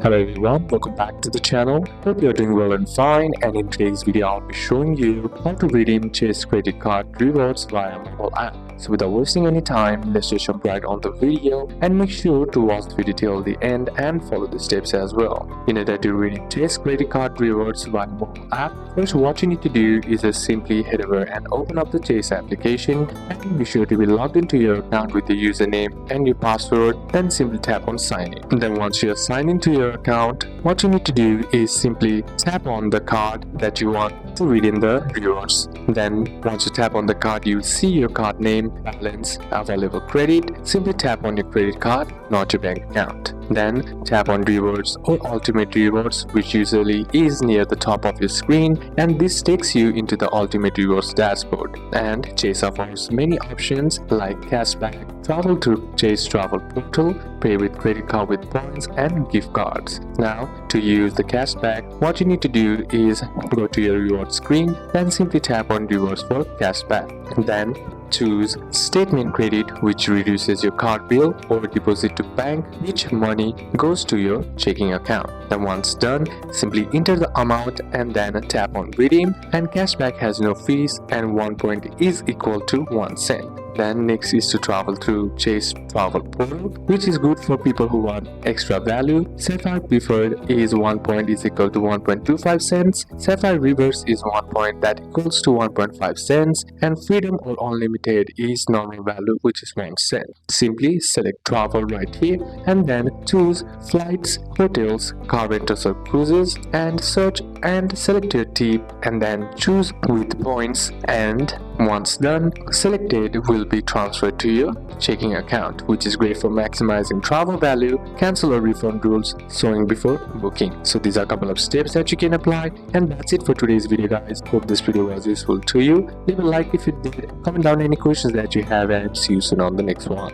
Hello everyone, welcome back to the channel. Hope you're doing well and fine, and in today's video I'll be showing you how to redeem Chase credit card rewards via mobile app. So without wasting any time, let's just jump right on the video and make sure to watch the video till the end and follow the steps as well. In order to redeem Chase credit card rewards via mobile app, first what you need to do is just simply head over and open up the Chase application and be sure to be logged into your account with your username and your password, then simply tap on sign in. Then once you're signed into your account, what you need to do is simply tap on the card that you want to redeem the rewards. Then once you tap on the card, you'll see your card name, balance, available credit. Simply tap on your credit card, not your bank account. Then tap on rewards or ultimate rewards, which usually is near the top of your screen, and this takes you into the ultimate rewards dashboard. And Chase offers many options like cashback, travel through Chase travel portal, pay with credit card with points, and gift cards. Now to use the cashback, what you need to do is go to your rewards screen, then simply tap on rewards for cashback. Then choose statement credit, which reduces your card bill, or deposit to bank, which money goes to your checking account. Then once done, simply enter the amount and then tap on redeem, and cashback has no fees and 1 point is equal to 1 cent. Then next is to travel through Chase travel portal, which is good for people who want extra value. Sapphire preferred is 1 point is equal to 1.25 cents. Sapphire reverse is 1 point that equals to 1.5 cents, and freedom or unlimited is normal value, which is 1 cent. Simply select travel right here and then choose flights, hotels, car rentals or cruises, and search and select your tip and then choose with points, and once done, selected will be transferred to your checking account, which is great for maximizing travel value, cancel or refund rules showing before booking. So these are a couple of steps that you can apply, and that's it for today's video guys. Hope this video was useful to you. Leave a like if you did, comment down any questions that you have, and see you soon on the next one.